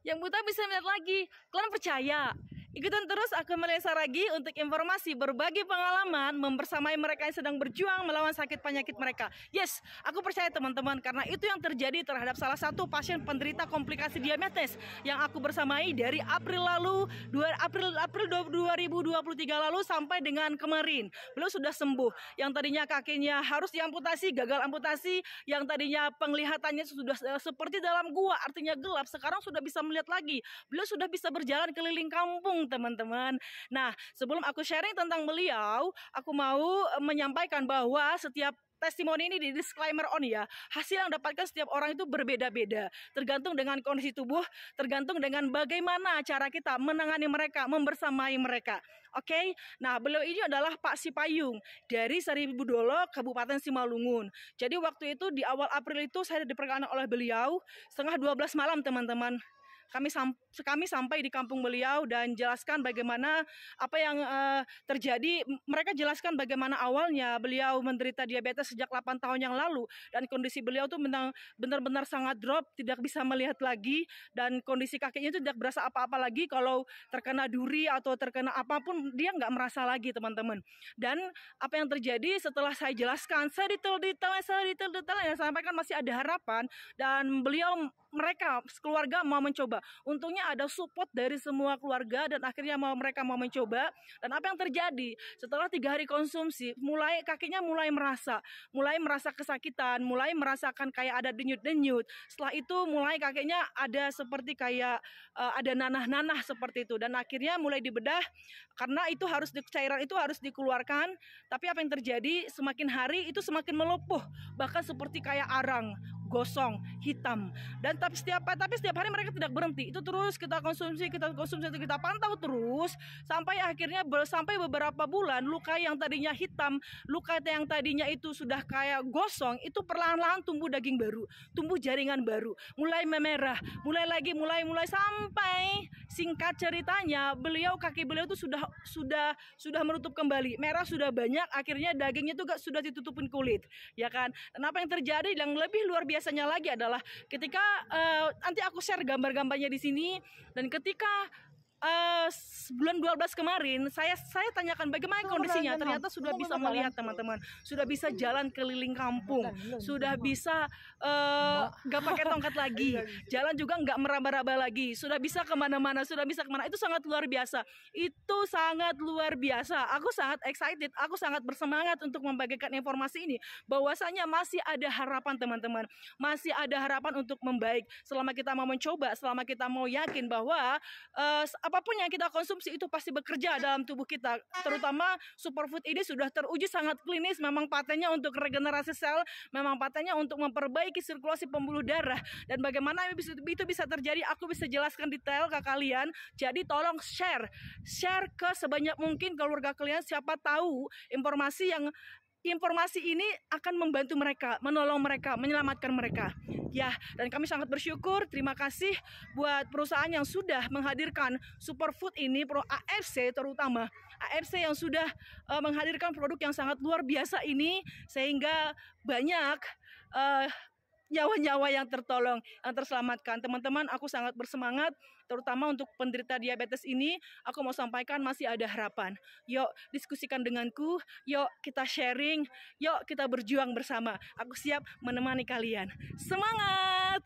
yang buta bisa melihat lagi. Kalian percaya? Ikutin terus aku Melisa lagi untuk informasi berbagi pengalaman membersamai mereka yang sedang berjuang melawan sakit penyakit mereka. Yes, aku percaya teman-teman, karena itu yang terjadi terhadap salah satu pasien penderita komplikasi diabetes yang aku bersamai dari April 2023 lalu sampai dengan kemarin. Beliau sudah sembuh. Yang tadinya kakinya harus diamputasi, gagal amputasi, yang tadinya penglihatannya sudah seperti dalam gua, artinya gelap, sekarang sudah bisa melihat lagi. Beliau sudah bisa berjalan keliling kampung, teman-teman. Nah, sebelum aku sharing tentang beliau, aku mau menyampaikan bahwa setiap testimoni ini di disclaimer on ya, hasil yang dapatkan setiap orang itu berbeda-beda, tergantung dengan kondisi tubuh, tergantung dengan bagaimana cara kita menangani mereka, membersamai mereka. Oke, nah beliau ini adalah Pak Sipayung dari Saribudolo, Kabupaten Simalungun. Jadi waktu itu di awal April itu saya diperkenalkan oleh beliau setengah 12 malam, teman-teman. Kami sampai di kampung beliau dan jelaskan bagaimana apa yang terjadi. Mereka jelaskan bagaimana awalnya beliau menderita diabetes sejak 8 tahun yang lalu, dan kondisi beliau tuh benar-benar sangat drop, tidak bisa melihat lagi, dan kondisi kakinya itu tidak berasa apa-apa lagi. Kalau terkena duri atau terkena apapun dia nggak merasa lagi, teman-teman. Dan apa yang terjadi setelah saya jelaskan sedetail-detail yang saya sampaikan, masih ada harapan, dan mereka keluarga mau mencoba. Untungnya ada support dari semua keluarga dan akhirnya mereka mau mencoba. Dan apa yang terjadi setelah 3 hari konsumsi, kakinya mulai merasa kesakitan, mulai merasakan kayak ada denyut-denyut. Setelah itu mulai kakinya ada seperti kayak ada nanah-nanah seperti itu, dan akhirnya mulai dibedah karena itu cairan itu harus dikeluarkan. Tapi apa yang terjadi, semakin hari itu semakin melepuh, bahkan seperti kayak arang gosong hitam. Dan tapi setiap hari mereka tidak berhenti, itu terus kita konsumsi, kita pantau terus sampai akhirnya sampai beberapa bulan, luka yang tadinya hitam, luka yang tadinya itu sudah kayak gosong, itu perlahan-lahan tumbuh daging baru, tumbuh jaringan baru, mulai memerah, mulai sampai singkat ceritanya kaki beliau itu sudah menutup kembali, merah sudah banyak, akhirnya dagingnya itu sudah ditutupin kulit, ya kan. Dan apa yang terjadi yang lebih luar biasanya lagi adalah ketika nanti aku share gambar-gambarnya di sini, dan ketika bulan 12 kemarin saya tanyakan bagaimana kondisinya, ternyata sudah bisa melihat, teman-teman, sudah bisa jalan keliling kampung, sudah bisa nggak pakai tongkat lagi, jalan juga nggak meraba-raba lagi, sudah bisa kemana-mana, itu sangat luar biasa, aku sangat excited, aku sangat bersemangat untuk membagikan informasi ini, bahwasanya masih ada harapan, teman-teman, masih ada harapan untuk membaik selama kita mau mencoba, selama kita mau yakin bahwa apapun yang kita konsumsi itu pasti bekerja dalam tubuh kita. Terutama superfood ini sudah teruji sangat klinis, memang patennya untuk regenerasi sel, memang patennya untuk memperbaiki sirkulasi pembuluh darah. Dan bagaimana itu bisa terjadi, aku bisa jelaskan detail ke kalian. Jadi tolong share ke sebanyak mungkin keluarga kalian, siapa tahu informasi ini akan membantu mereka, menolong mereka, menyelamatkan mereka. Ya, dan kami sangat bersyukur, terima kasih buat perusahaan yang sudah menghadirkan superfood ini, Pro AFC terutama. AFC yang sudah menghadirkan produk yang sangat luar biasa ini, sehingga banyak nyawa-nyawa yang tertolong, yang terselamatkan. Teman-teman, aku sangat bersemangat, terutama untuk penderita diabetes ini. Aku mau sampaikan masih ada harapan. Yuk diskusikan denganku, yuk kita sharing, yuk kita berjuang bersama. Aku siap menemani kalian. Semangat!